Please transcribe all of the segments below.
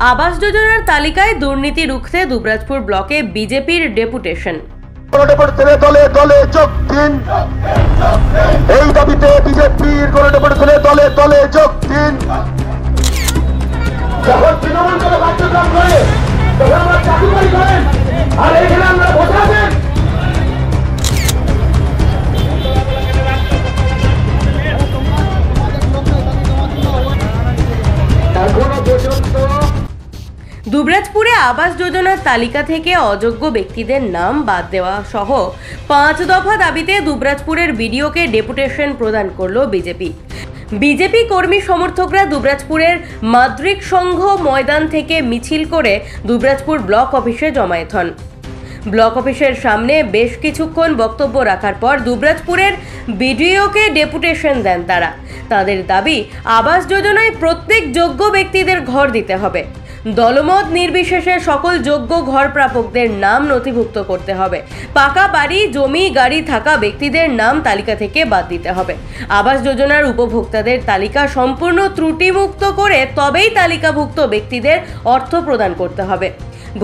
আবাস যোজনার তালিকায় দুর্নীতি রুখতে দুবরাজপুর ব্লকে বিজেপির ডেপুটেশন। দলে দলে যোগ দিন, এই দাবিতে বিজেপির দলে দলে দলে যোগ দিন। যখন তৃণমূল করে কার্যক্রম করে তখন আমরা চাকরি করেন, আর এখানে আমরা বোঝাবেন। দুবরাজপুরে আবাস যোজনার তালিকা থেকে অযোগ্য ব্যক্তিদের নাম বাদ দেওয়া সহ 5 দফা দাবিতে দুবরাজপুরের বিডিওকে ডেপুটেশন প্রদান করলো বিজেপি কর্মী সমর্থকরা দুবরাজপুরের মাদ্রিক সংঘ ময়দান থেকে মিছিল করে দুবরাজপুর ব্লক অফিসে জমায়েত হন। ব্লক অফিসের সামনে বেশ কিছুক্ষণ বক্তব্য রাখার পর দুবরাজপুরের বিডিওকে ডেপুটেশন দেন তারা। তাদের দাবি, আবাস যোজনায় প্রত্যেক যোগ্য ব্যক্তিদের ঘর দিতে হবে, দলমত নির্বিশেষে সকল যোগ্য ঘর প্রাপকদের নাম নথিভুক্ত করতে হবে, পাকা বাড়ি জমি গাড়ি থাকা ব্যক্তিদের নাম তালিকা থেকে বাদ দিতে হবে, আবাস যোজনার উপভোক্তাদের তালিকা সম্পূর্ণ ত্রুটিমুক্ত করে তবেই তালিকাভুক্ত ব্যক্তিদের অর্থ প্রদান করতে হবে।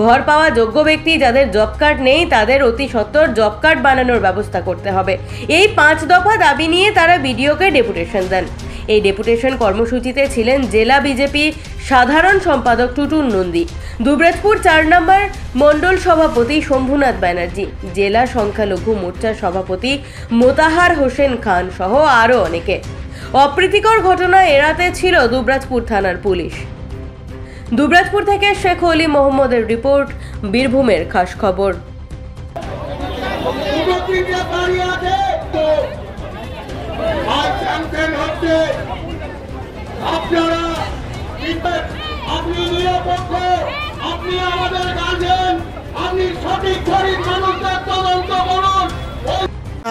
ঘর পাওয়া যোগ্য ব্যক্তি যাদের জব কার্ড নেই তাদের অতি সত্বর জব কার্ড বানানোর ব্যবস্থা করতে হবে। এই 5 দফা দাবি নিয়ে তারা বিডিওকে ডেপুটেশন দেন। এই ডেপুটেশন কর্মসূচিতে ছিলেন জেলা বিজেপি সাধারণ সম্পাদক টুটুন নন্দী, দুবরাজপুর 4 নম্বর মণ্ডল সভাপতি শম্ভুনাথ ব্যানার্জি, জেলা সংখ্যালঘু মোর্চার সভাপতি মোতাহার হোসেন খান সহ আরও অনেকে। অপ্রীতিকর ঘটনা এড়াতে ছিল দুবরাজপুর থানার পুলিশ। দুবরাজপুর থেকে শেখ অলি মোহাম্মদের রিপোর্ট, বীরভূমের খাস খবর।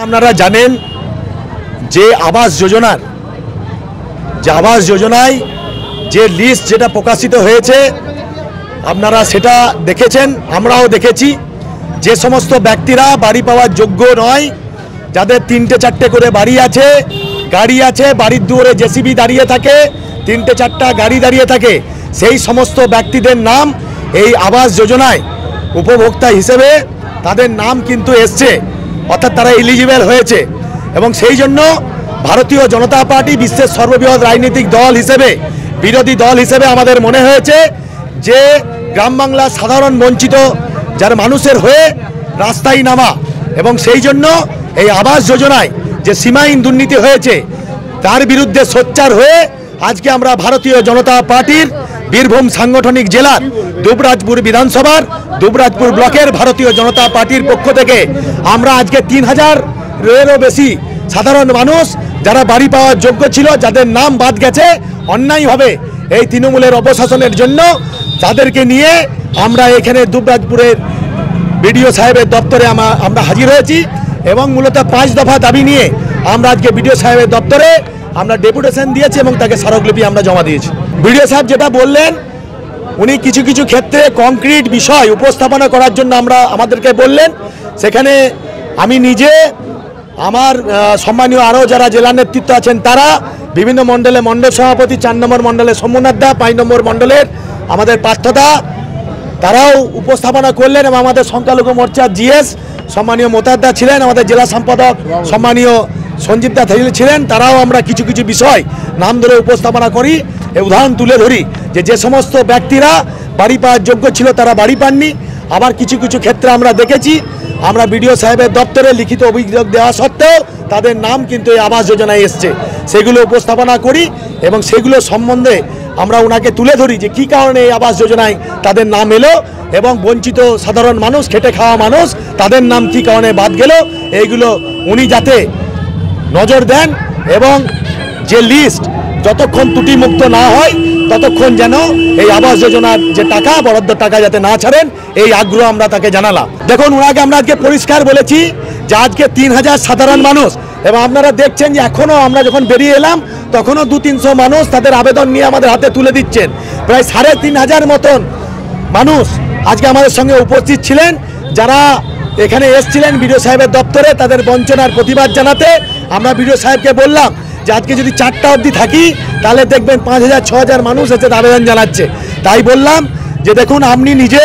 আপনারা জানেন যে আবাস যোজনায় যে লিস্ট যেটা প্রকাশিত হয়েছে আপনারা সেটা দেখেছেন, আমরাও দেখেছি। যে সমস্ত ব্যক্তিরা বাড়ি পাওয়ার যোগ্য নয়, যাদের 3টে-4টে করে বাড়ি আছে, গাড়ি আছে, বাড়ির দুয়ারে জেসিবি দাঁড়িয়ে থাকে, 3টে-4টা গাড়ি দাঁড়িয়ে থাকে, সেই সমস্ত ব্যক্তিদের নাম এই আবাস যোজনায় উপভোক্তা হিসেবে তাদের নাম কিন্তু এসছে, অর্থাৎ তারা এলিজিবল হয়েছে। এবং সেই জন্য ভারতীয় জনতা পার্টি বিশ্বের সর্ববৃহৎ রাজনৈতিক দল হিসেবে, বিরোধী দল হিসেবে আমাদের মনে হয়েছে যে গ্রাম বাংলার সাধারণ বঞ্চিত যার মানুষের হয়ে রাস্তায় নামা, এবং সেই জন্য এই আবাস যোজনায় যে সীমাহীন দুর্নীতি হয়েছে তার বিরুদ্ধে সোচ্চার হয়ে আজকে আমরা ভারতীয় জনতা পার্টির বীরভূম সাংগঠনিক জেলার দুবরাজপুর বিধানসভার দুবরাজপুর ব্লকের ভারতীয় জনতা পার্টির পক্ষ থেকে আমরা আজকে 3000-এরও বেশি সাধারণ মানুষ যারা বাড়ি পাওয়ার যোগ্য ছিল, যাদের নাম বাদ গেছে অন্যায়ভাবে এই তৃণমূলের অপশাসনের জন্য, তাদেরকে নিয়ে আমরা এখানে দুবরাজপুরের বিডিও সাহেবের দপ্তরে আমরা হাজির হয়েছি এবং মূলত 5 দফা দাবি নিয়ে আমরা আজকে বিডিও সাহেবের দপ্তরে আমরা ডেপুটেশন দিয়েছি এবং তাকে স্মারকলিপি আমরা জমা দিয়েছি। বিডিও সাহেব যেটা বললেন, উনি কিছু কিছু ক্ষেত্রে কংক্রিট বিষয় উপস্থাপনা করার জন্য আমাদেরকে বললেন। সেখানে আমি নিজে, আমার সম্মানীয় আরও যারা জেলা নেতৃত্ব আছেন তারা, বিভিন্ন মণ্ডলে মণ্ডল সভাপতি, 4 নম্বর মণ্ডলে সোমনাথ দা, 5 নম্বর মণ্ডলের আমাদের পার্থদা, তারাও উপস্থাপনা করলেন এবং আমাদের সংখ্যালঘু মোর্চার জিএস সম্মানীয় মোতাহার ছিলেন, আমাদের জেলা সম্পাদক সম্মানীয় সঞ্জীব দা ছিলেন। তারাও আমরা কিছু কিছু বিষয় নাম ধরে উপস্থাপনা করি, উদাহরণ তুলে ধরি যে সমস্ত ব্যক্তিরা বাড়ি পাওয়ার যোগ্য ছিল তারা বাড়ি পাননি। আবার কিছু কিছু ক্ষেত্রে আমরা দেখেছি, আমরা বিডিও সাহেবের দপ্তরে লিখিত অভিযোগ দেওয়া সত্ত্বেও তাদের নাম কিন্তু এই আবাস যোজনায় এসছে, সেগুলো উপস্থাপনা করি এবং সেগুলো সম্বন্ধে আমরা ওনাকে তুলে ধরি যে কী কারণে এই আবাস যোজনায় তাদের নাম এলো এবং বঞ্চিত সাধারণ মানুষ, খেটে খাওয়া মানুষ, তাদের নাম কী কারণে বাদ গেল, এইগুলো উনি যাতে নজর দেন এবং যে লিস্ট যতক্ষণ ত্রুটিমুক্ত না হয় ততক্ষণ যেন এই আবাস যোজনার যে টাকা, বরাদ্দ টাকা যাতে না ছাড়েন, এই আগ্রহ আমরা তাকে জানালাম। দেখুন, ওনাকে আমরা আজকে পরিষ্কার বলেছি যে আজকে 3000 সাধারণ মানুষ, এবং আপনারা দেখছেন যে এখনও আমরা যখন বেরিয়ে এলাম তখনও 200-300 মানুষ তাদের আবেদন নিয়ে আমাদের হাতে তুলে দিচ্ছেন। প্রায় 3500 মতন মানুষ আজকে আমাদের সঙ্গে উপস্থিত ছিলেন, যারা এখানে এসেছিলেন বিডিও সাহেবের দপ্তরে তাদের বঞ্চনার প্রতিবাদ জানাতে। আমরা বিডিও সাহেবকে বললাম যে আজকে যদি 4টা অবধি থাকি তাহলে দেখবেন 5000-6000 মানুষ এসে আবেদন জানাচ্ছে। তাই বললাম যে দেখুন আপনি নিজে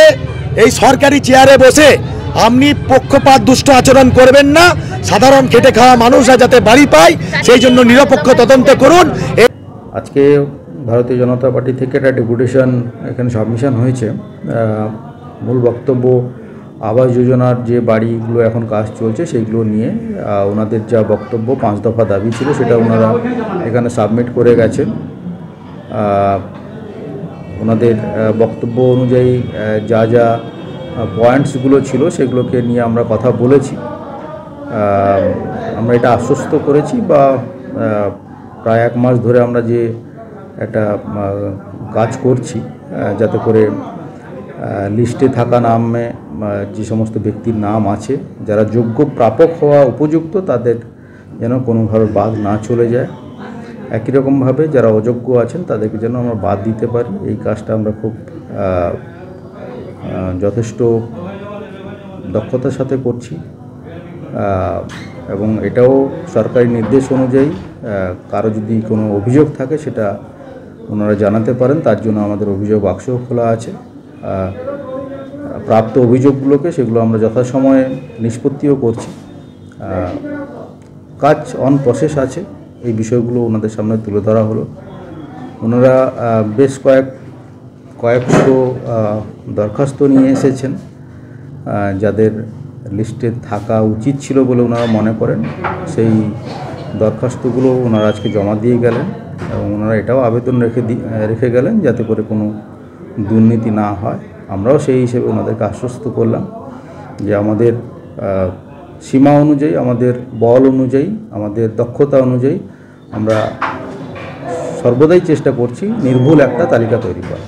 এই সরকারি চেয়ারে বসে আপনি পক্ষপাত দুষ্ট আচরণ করবেন না, সাধারণ খেটে খাওয়া মানুষরা যাতে বাড়ি পায় সেই জন্য নিরপেক্ষ তদন্ত করুন। আজকে ভারতীয় জনতা পার্টি থেকে একটা ডেপুটেশন এখানে সাবমিশন হয়েছে। মূল বক্তব্য আবাস যোজনার যে বাড়িগুলো এখন কাজ চলছে সেইগুলো নিয়ে ওনাদের যা বক্তব্য 5 দফা দাবি ছিল সেটা ওনারা এখানে সাবমিট করে গেছেন। ওনাদের বক্তব্য অনুযায়ী যা যা পয়েন্টসগুলো ছিল সেগুলোকে নিয়ে আমরা কথা বলেছি। আমরা এটা আশ্বস্ত করেছি বা প্রায় 1 মাস ধরে আমরা যে একটা কাজ করছি যাতে করে লিস্টে থাকা নামে যে সমস্ত ব্যক্তির নাম আছে যারা যোগ্য প্রাপক হওয়া উপযুক্ত তাদের যেন কোনোভাবে বাদ না চলে যায়, একই রকমভাবে যারা অযোগ্য আছেন তাদেরকে যেন আমরা বাদ দিতে পারি। এই কাজটা আমরা খুব যথেষ্ট দক্ষতার সাথে করছি এবং এটাও সরকারি নির্দেশ অনুযায়ী কারো যদি কোনো অভিযোগ থাকে সেটা ওনারা জানাতে পারেন, তার জন্য আমাদের অভিযোগ বাক্সও খোলা আছে। প্রাপ্ত অভিযোগগুলোকে সেগুলো আমরা যথাসময়ে নিষ্পত্তিও করছি। কাজ অন প্রসেস আছে, এই বিষয়গুলো ওনাদের সামনে তুলে ধরা হলো। ওনারা বেশ কয়েকশো দরখাস্ত নিয়ে এসেছেন যাদের লিস্টে থাকা উচিত ছিল বলে ওনারা মনে করেন। সেই দরখাস্তগুলো ওনারা আজকে জমা দিয়ে গেলেন এবং ওনারা এটাও আবেদন রেখে গেলেন যাতে করে কোনো দুর্নীতি না হয়। আমরাও সেই হিসেবে ওনাদেরকে আশ্বস্ত করলাম যে আমাদের সীমা অনুযায়ী, আমাদের বল অনুযায়ী, আমাদের দক্ষতা অনুযায়ী আমরা সর্বদাই চেষ্টা করছি নির্ভুল একটা তালিকা তৈরি করা।